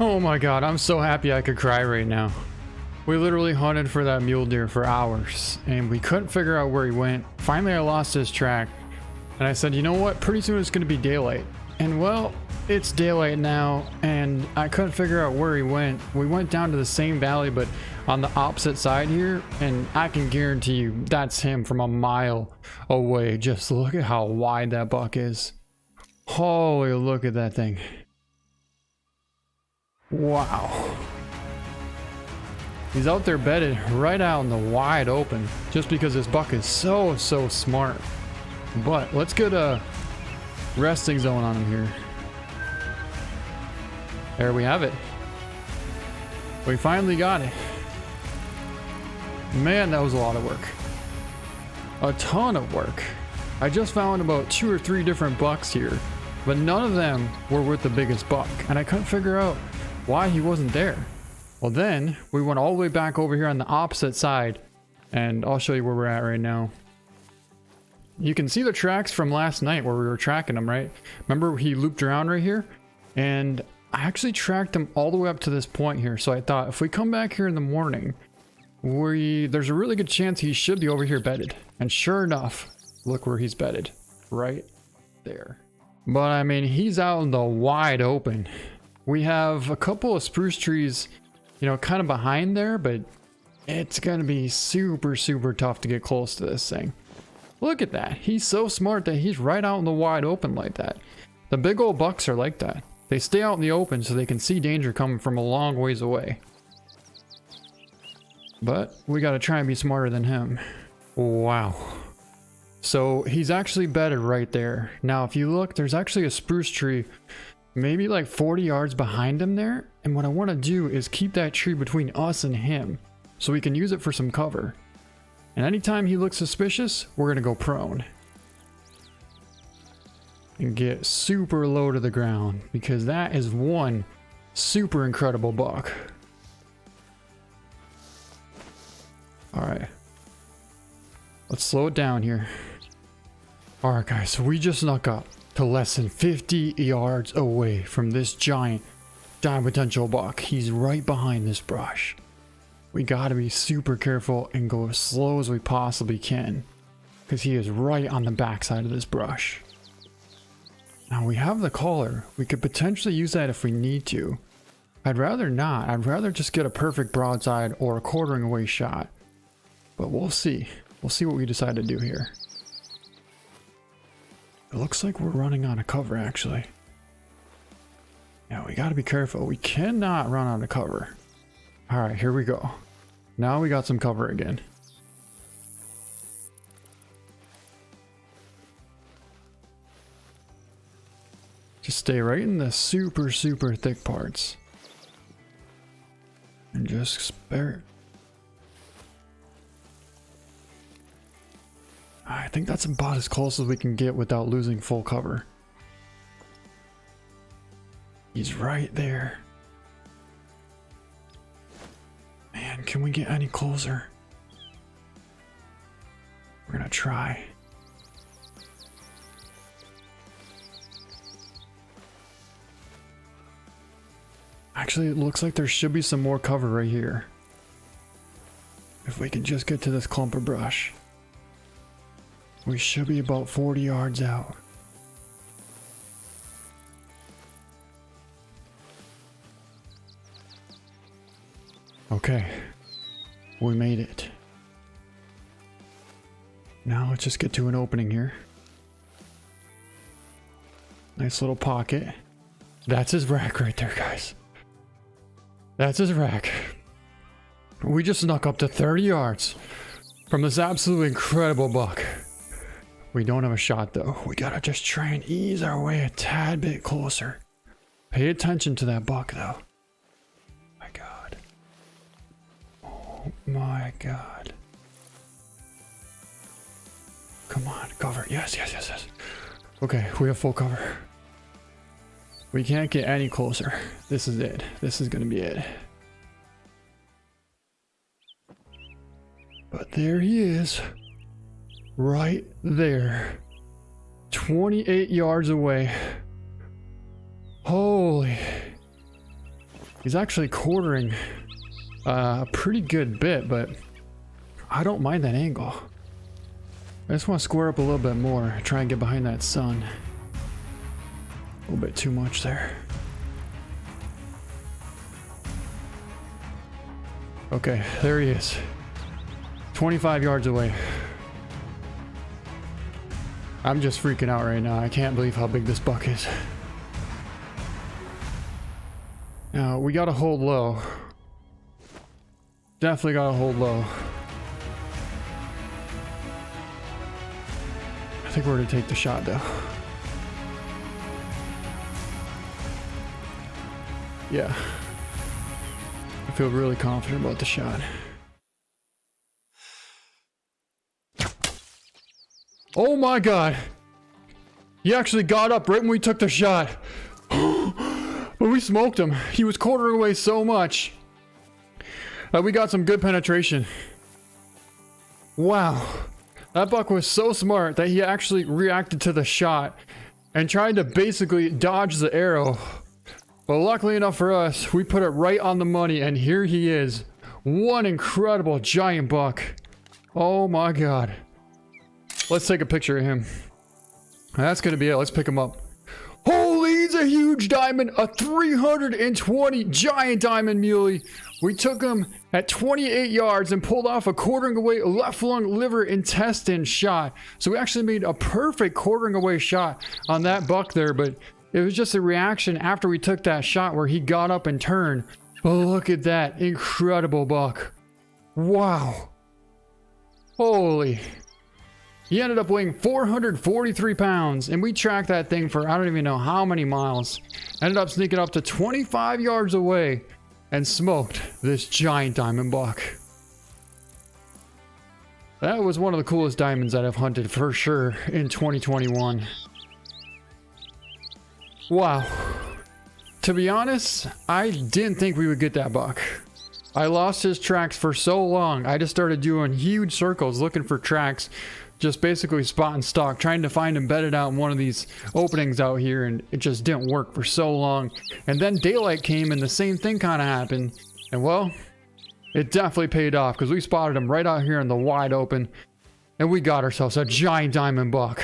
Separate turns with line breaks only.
Oh my god, I'm so happy I could cry right now. We literally hunted for that mule deer for hours and we couldn't figure out where he went. Finally I lost his track and I said, you know what, pretty soon it's going to be daylight. And well, it's daylight now and I couldn't figure out where he went. We went down to the same valley but on the opposite side here, and I can guarantee you that's him from a mile away. Just look at how wide that buck is. Holy, look at that thing. Wow. He's out there bedded right out in the wide open just because this buck is so smart. But let's get a resting zone on him here. There we have it. We finally got it. Man, that was a lot of work. A ton of work. I just found about 2 or 3 different bucks here, but none of them were with the biggest buck, and I couldn't figure out why he wasn't there. Well, then we went all the way back over here on the opposite side, and I'll show you where we're at right now. You can see the tracks from last night where we were tracking him, right? Remember he looped around right here, and I actually tracked him all the way up to this point here. So I thought if we come back here in the morning, there's a really good chance he should be over here bedded. And sure enough, look where he's bedded, right there. But I mean, he's out in the wide open. We have a couple of spruce trees, you know, kind of behind there, but it's gonna be super tough to get close to this thing. Look at that. He's so smart that he's right out in the wide open like that. The big old bucks are like that. They stay out in the open so they can see danger coming from a long ways away. But we gotta try and be smarter than him. Wow. So he's actually bedded right there. Now if you look, there's actually a spruce tree maybe like 40 yards behind him there, and what I want to do is keep that tree between us and him so we can use it for some cover. And anytime he looks suspicious, we're gonna go prone and get super low to the ground, because that is one super incredible buck. All right, let's slow it down here. All right guys, so we just snuck up to less than 50 yards away from this giant potential buck. He's right behind this brush. We gotta be super careful and go as slow as we possibly can, because he is right on the backside of this brush. Now we have the collar. We could potentially use that if we need to. I'd rather not. I'd rather just get a perfect broadside or a quartering away shot. But we'll see. We'll see what we decide to do here. It looks like we're running out of cover, actually. Yeah, we gotta be careful. We cannot run out of cover. All right, here we go. Now we got some cover again. Just stay right in the super thick parts. And just spare it. I think that's about as close as we can get without losing full cover. He's right there. Man, can we get any closer? We're gonna try. Actually, it looks like there should be some more cover right here. If we can just get to this clump of brush. We should be about 40 yards out. Okay, we made it. Now let's just get to an opening here. Nice little pocket. That's his rack right there, guys. That's his rack. We just snuck up to 30 yards from this absolutely incredible buck. We don't have a shot though. We gotta just try and ease our way a tad bit closer. Pay attention to that buck though. My God. Oh my God. Come on, cover. Yes. Okay, we have full cover. We can't get any closer. This is it. This is gonna be it. But there he is. Right there. 28 yards away. Holy. He's actually quartering a pretty good bit, but I don't mind that angle. I just want to square up a little bit more, try and get behind that sun. A little bit too much there. Okay, there he is. 25 yards away. I'm just freaking out right now. I can't believe how big this buck is. Now, we gotta hold low. Definitely gotta hold low. I think we're gonna take the shot though. Yeah. I feel really confident about the shot. Oh my god! He actually got up right when we took the shot. But we smoked him. He was quartering away so much. We got some good penetration. Wow. That buck was so smart that he actually reacted to the shot and tried to basically dodge the arrow. But luckily enough for us, we put it right on the money, and here he is. One incredible giant buck. Oh my god. Let's take a picture of him. That's gonna be it. Let's pick him up. Holy, he's a huge diamond. A 320 giant diamond muley. We took him at 28 yards and pulled off a quartering away left lung, liver, intestine shot. So we actually made a perfect quartering away shot on that buck there, but it was just a reaction after we took that shot where he got up and turned. But look at that incredible buck. Wow. Holy. He ended up weighing 443 pounds, and we tracked that thing for I don't even know how many miles. Ended up sneaking up to 25 yards away and smoked this giant diamond buck. That was one of the coolest diamonds that I've hunted for sure in 2021. Wow. To be honest, I didn't think we would get that buck. I lost his tracks for so long. I just started doing huge circles looking for tracks. Just basically spot and stalk, trying to find him bedded out in one of these openings out here, and it just didn't work for so long. And then daylight came and the same thing kind of happened. And well, it definitely paid off because we spotted him right out here in the wide open, and we got ourselves a giant diamond buck.